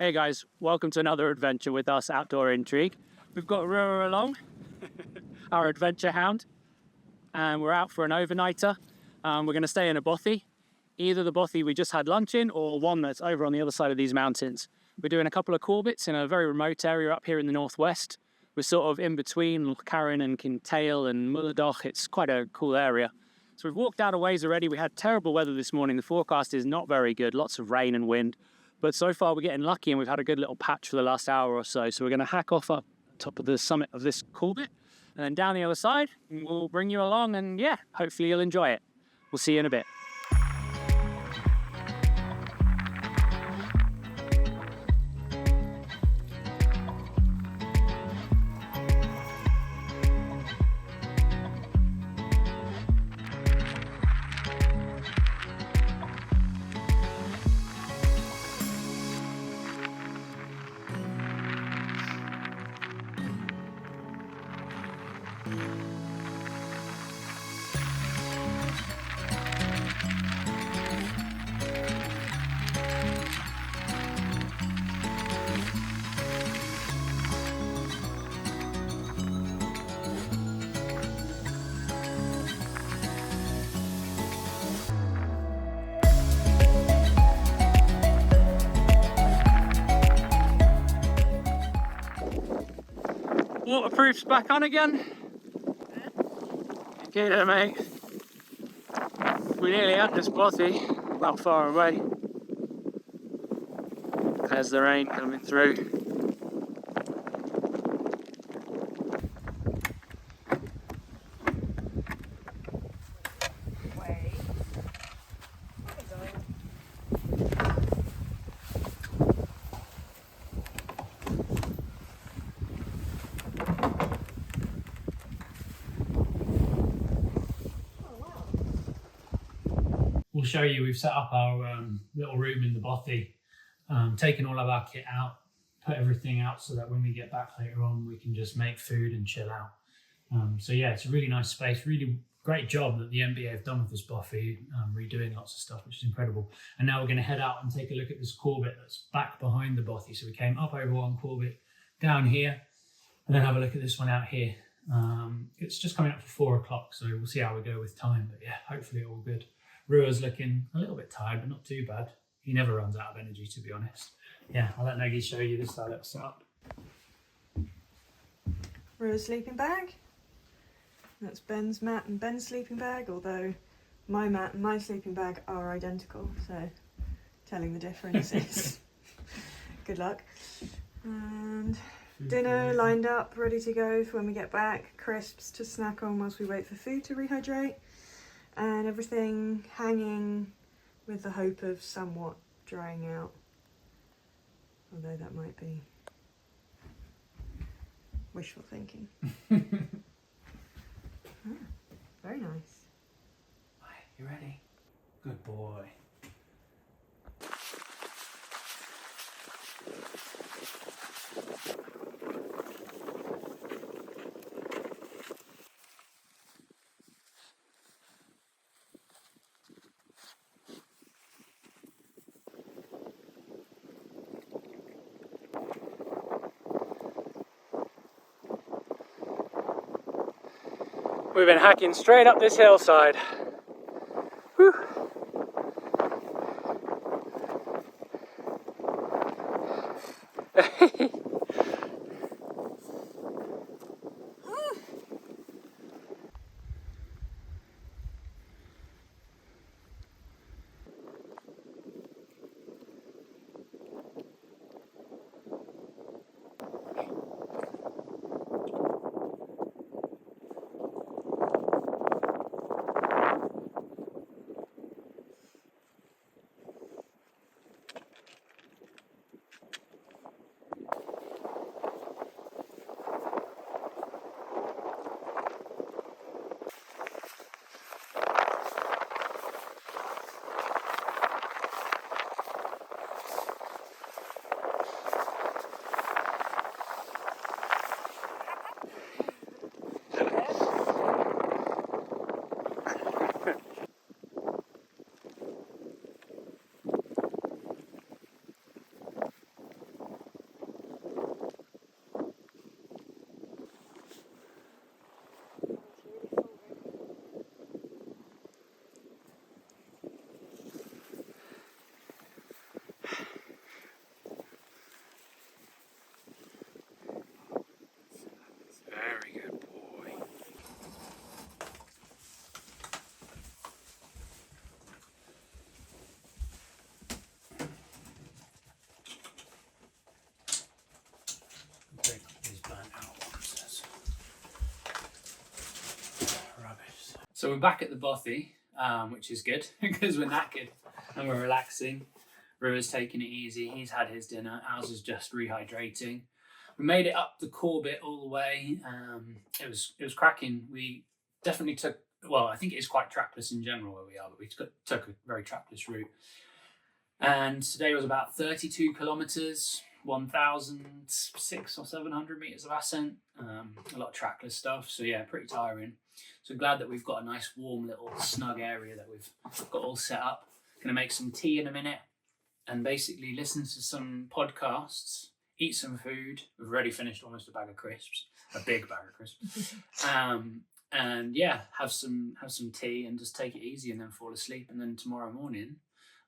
Hey guys, welcome to another adventure with us, Outdoor Intrigue. We've got Ruadh along, our adventure hound, and we're out for an overnighter. We're going to stay in a Bothy, either the Bothy we just had lunch in or one that's over on the other side of these mountains. We're doing a couple of Corbetts in a very remote area up here in the northwest. We're sort of in between Carron and Kintail and Mulladoch. It's quite a cool area. So we've walked out a ways already. We had terrible weather this morning. The forecast is not very good, lots of rain and wind. But so far we're getting lucky and we've had a good little patch for the last hour or so. So we're going to hack off up top of the summit of this Corbet and then down the other side. And we'll bring you along and yeah, hopefully you'll enjoy it. We'll see you in a bit. Waterproof's back on again. Okay there, mate. We nearly at this Bothy, not far away. There's the rain coming through. We'll show you, we've set up our little room in the Bothy, taken all of our kit out, put everything out so that when we get back later on we can just make food and chill out. So yeah, it's a really nice space, really great job that the NBA have done with this Bothy, redoing lots of stuff, which is incredible. And now we're going to head out and take a look at this Corbet that's back behind the Bothy. So we came up over one Corbet, down here, and then have a look at this one out here. It's just coming up for 4 o'clock, so we'll see how we go with time, but yeah, hopefully all good. Ruadh's looking a little bit tired, but not too bad. He never runs out of energy, to be honest. Yeah, I'll let Meggie show you this little setup. Ruadh's sleeping bag. That's Ben's mat and Ben's sleeping bag, although my mat and my sleeping bag are identical, so telling the difference is good luck. And dinner lined up, ready to go for when we get back. Crisps to snack on whilst we wait for food to rehydrate. And everything hanging with the hope of somewhat drying out, although that might be wishful thinking. Very nice. Right, you ready? Good boy. We've been hacking straight up this hillside. Whew. we're back at the Bothy, which is good because we're knackered and we're relaxing. Ruadh's taking it easy. He's had his dinner. Ours is just rehydrating. We made it up the Corbet all the way. It was cracking. We definitely took, well, I think it is quite trackless in general where we are, but we took a very trackless route. And today was about 32 kilometers, 1,600 or 700 meters of ascent. A lot of trackless stuff. So yeah, pretty tiring. So glad that we've got a nice warm little snug area that we've got all set up. Gonna make some tea in a minute and basically listen to some podcasts, eat some food. We've already finished almost a bag of crisps, a big bag of crisps. And yeah, have some tea and just take it easy and then fall asleep. And then tomorrow morning,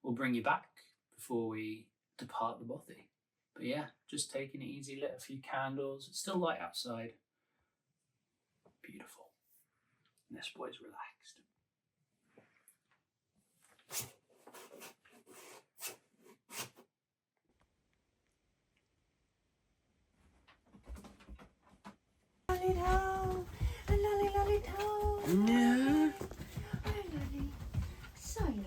we'll bring you back before we depart the Bothy. But yeah, just taking it easy, lit a few candles. It's still light outside. Beautiful. And this boy's relaxed. Lolly toe, a lolly toe. Yeah, Oh, lolly, so lovely.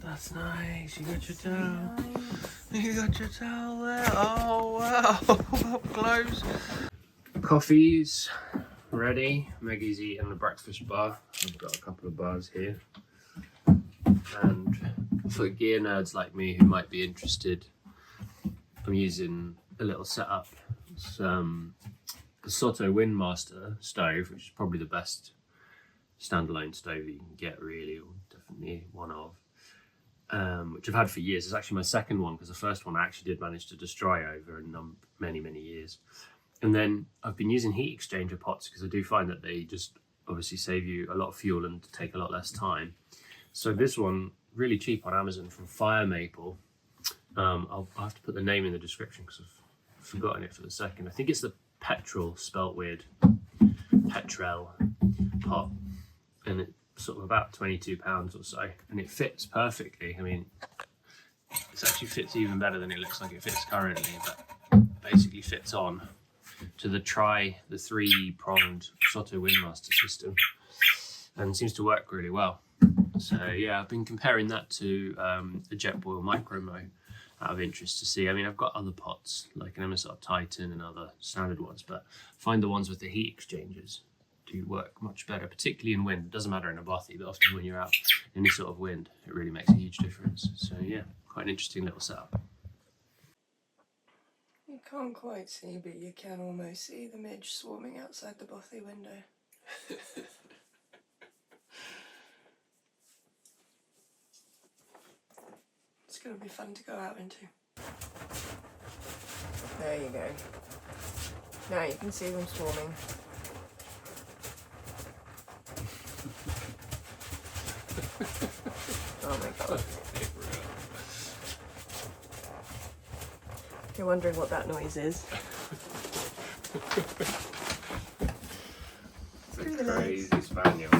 that's nice. You got your So towel. nice. You got your towel there. Oh wow, up close. Coffee's ready. Maggie's eating the breakfast bar. I've got a couple of bars here. And for gear nerds like me who might be interested, I'm using a little setup. It's the Soto Windmaster stove, which is probably the best standalone stove you can get, really, or definitely one of. Which I've had for years. It's actually my second one because the first one I actually did manage to destroy over many years. And then I've been using heat exchanger pots because I do find that they just obviously save you a lot of fuel and take a lot less time. So this one, really cheap on Amazon from Fire Maple. I'll have to put the name in the description because I've forgotten it for the second. I think it's the Petrel, spelt weird, Petrel pot. And it's sort of about £22 or so. And it fits perfectly. I mean, it actually fits even better than it looks like it fits currently, but basically fits on to the three-pronged Soto Windmaster system and seems to work really well. So yeah, I've been comparing that to a Jetboil Micro-Mo out of interest to see. I mean, I've got other pots like an MSR Titan and other standard ones, but I find the ones with the heat exchangers do work much better, particularly in wind. It doesn't matter in a Bothy, but often when you're out in any sort of wind, it really makes a huge difference. So yeah, quite an interesting little setup. You can't quite see, but you can almost see the midge swarming outside the Bothy window. It's going to be fun to go out into. There you go. Now you can see them swarming. Oh my god. You're wondering what that noise is. It's a crazy spaniel.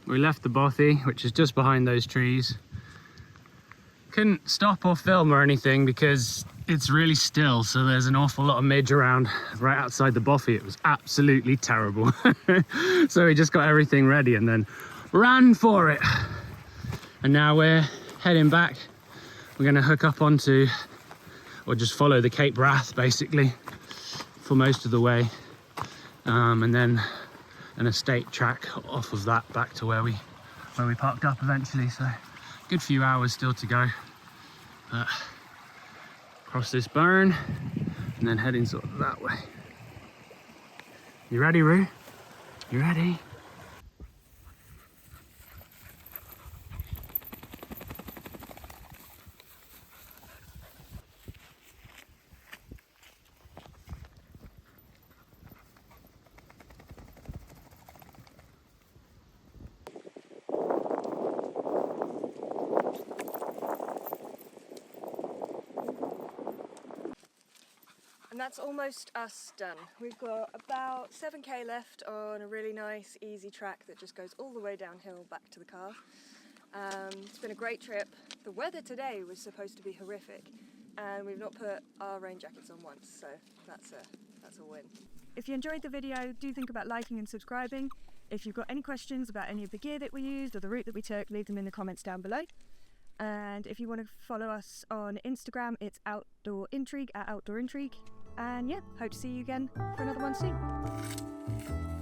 We left the Bothy, which is just behind those trees. Couldn't stop or film or anything because it's really still, so there's an awful lot of midge around right outside the Bothy. It was absolutely terrible. So we just got everything ready and then ran for it. And now we're heading back. We're going to hook up onto, or just follow the Cape Wrath basically for most of the way, and then an estate track off of that back to where we parked up eventually. So good few hours still to go, but cross this burn and then heading sort of that way. You ready, Roo? You ready? And that's almost us done. We've got about 7k left on a really nice, easy track that just goes all the way downhill back to the car. It's been a great trip. The weather today was supposed to be horrific, and we've not put our rain jackets on once, so that's a win. If you enjoyed the video, do think about liking and subscribing. If you've got any questions about any of the gear that we used or the route that we took, leave them in the comments down below. And if you want to follow us on Instagram, it's Outdoor Intrigue at Outdoor Intrigue. And yeah, hope to see you again for another one soon.